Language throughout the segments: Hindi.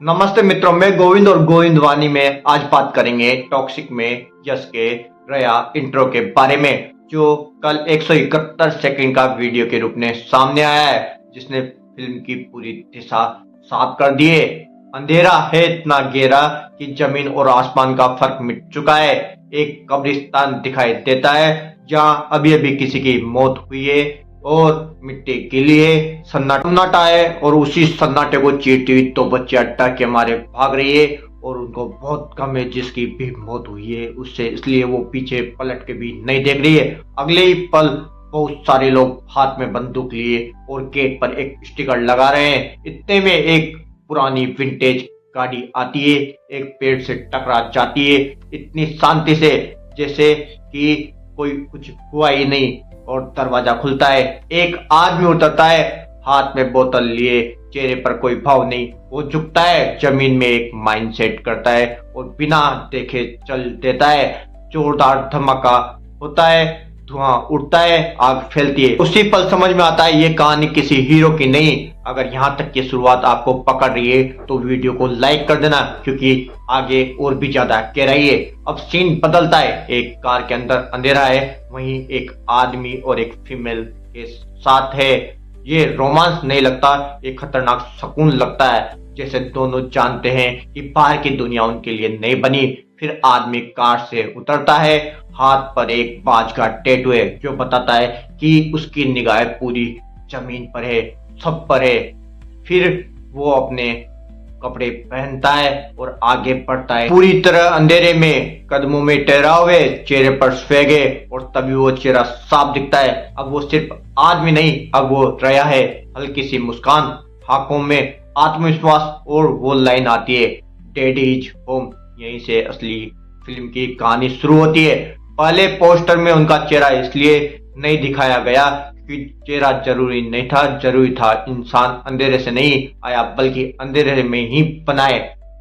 नमस्ते मित्रों, मैं गोविंद और गोविंद वाणी में आज बात करेंगे टॉक्सिक में यश के रया इंट्रो के बारे में, जो कल 171 सेकंड का वीडियो के रूप में सामने आया है, जिसने फिल्म की पूरी दिशा साफ कर दी है। अंधेरा है इतना गहरा कि जमीन और आसमान का फर्क मिट चुका है। एक कब्रिस्तान दिखाई देता है जहां अभी अभी किसी की मौत हुई है और मिट्टी गिली है, सन्नाटा है और उसी सन्नाटे को चीरती हुई दो बच्चियां डर के मारे भाग रही है और उनको बहुत गम है जिसकी भी मौत हुई है उससे, इसलिए वो पीछे पलट के भी नहीं देख रही है। अगले ही पल बहुत सारे लोग हाथ में बंदूक लिए और गेट पर एक स्टिकर लगा रहे हैं। इतने में एक पुरानी विंटेज गाड़ी आती है, एक पेड़ से टकरा जाती है इतनी शांति से जैसे कि कोई कुछ हुआ ही नहीं, और दरवाजा खुलता है। एक आदमी उतरता है, हाथ में बोतल लिए, चेहरे पर कोई भाव नहीं। वो झुकता है, जमीन में एक माइंड सेट करता है और बिना देखे चल देता है। जोरदार धमाका होता है, धुआं उठता है, आग फैलती है। उसी पल समझ में आता है ये कहानी किसी हीरो की नहीं। अगर यहाँ तक की शुरुआत आपको पकड़ रही है तो वीडियो को लाइक कर देना, क्योंकि आगे और भी ज्यादा गहराई है। अब सीन बदलता है, एक कार के अंदर अंधेरा है, वहीं एक आदमी और एक फीमेल के साथ है। ये रोमांस नहीं लगता, ये खतरनाक सुकून लगता है, जैसे दोनों जानते हैं कि बाहर की दुनिया उनके लिए नहीं बनी। फिर आदमी कार से उतरता है, हाथ पर एक बाज का टैटू है जो बताता है कि उसकी निगाह पूरी जमीन पर है, सब पर है। फिर वो अपने कपड़े पहनता है और आगे बढ़ता है, पूरी तरह अंधेरे में, कदमों में ठहराव है, चेहरे पर स्वेग है, और तभी वो चेहरा साफ दिखता है। अब वो सिर्फ आदमी नहीं, अब वो रया है। हल्की सी मुस्कान, आंखों में आत्मविश्वास, और वो लाइन आती है, डैडी इज होम। यहीं से असली फिल्म की कहानी शुरू होती है। पहले पोस्टर में उनका चेहरा इसलिए नहीं दिखाया गया क्योंकि चेहरा जरूरी नहीं था, जरूरी था इंसान अंधेरे से नहीं आया बल्कि अंधेरे में ही बनाए।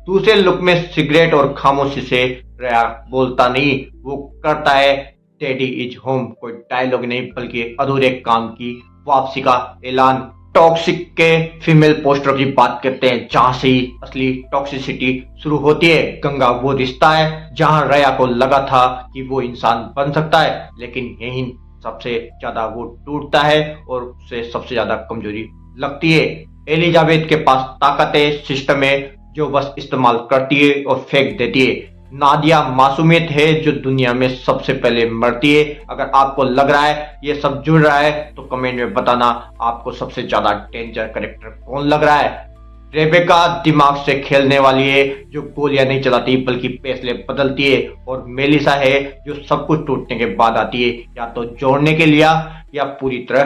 दूसरे लुक में सिगरेट और खामोशी से रया बोलता नहीं, वो करता है डैडी इज होम। कोई डायलॉग नहीं बल्कि अधूरे काम की वापसी का ऐलान। टॉक्सिक के फीमेल पोस्टर की बात करते हैं, जहां से ही असली टॉक्सिसिटी शुरू होती है। गंगा वो रिश्ता है जहां रया को लगा था कि वो इंसान बन सकता है, लेकिन यही सबसे ज्यादा वो टूटता है और उससे सबसे ज्यादा कमजोरी लगती है। एलिजाबेथ के पास ताकत है, सिस्टम है जो बस इस्तेमाल करती है और फेंक देती है। नादिया मासूमियत है जो दुनिया में सबसे पहले मरती है। अगर आपको लग रहा है ये सब जुड़ रहा है तो कमेंट में बताना आपको सबसे ज्यादा डेंजर कैरेक्टर कौन लग रहा है। रेबेका दिमाग से खेलने वाली है जो गोलियां नहीं चलाती बल्कि फैसले बदलती है, और मेलिसा है जो सब कुछ टूटने के बाद आती है, या तो जोड़ने के लिए या पूरी तरह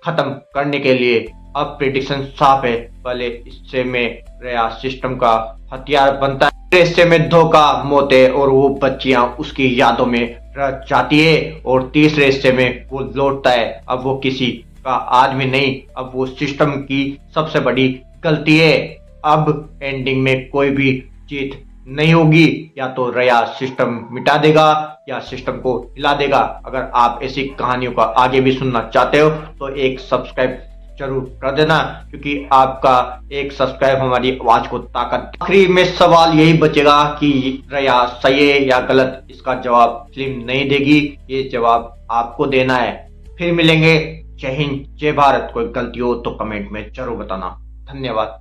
खत्म करने के लिए। अब प्रेडिक्शन साफ है, पहले हिस्से में रया सिस्टम का हथियार बनता है, हिस्से में धोखा, मौतें और वो बच्चियां उसकी यादों में रह जाती है, और तीसरे हिस्से में वो लौटता है। अब वो किसी का आदमी नहीं, अब वो सिस्टम की सबसे बड़ी गलती है। अब एंडिंग में कोई भी जीत नहीं होगी, या तो रया सिस्टम मिटा देगा या सिस्टम को हिला देगा। अगर आप ऐसी कहानियों का आगे भी सुनना चाहते हो तो एक सब्सक्राइब जरूर कर देना, क्योंकि आपका एक सब्सक्राइब हमारी आवाज को ताकत। आखिरी में सवाल यही बचेगा कि रया सही है या गलत। इसका जवाब फिल्म नहीं देगी, ये जवाब आपको देना है। फिर मिलेंगे। जय हिंद, जय भारत। कोई गलती हो तो कमेंट में जरूर बताना। धन्यवाद।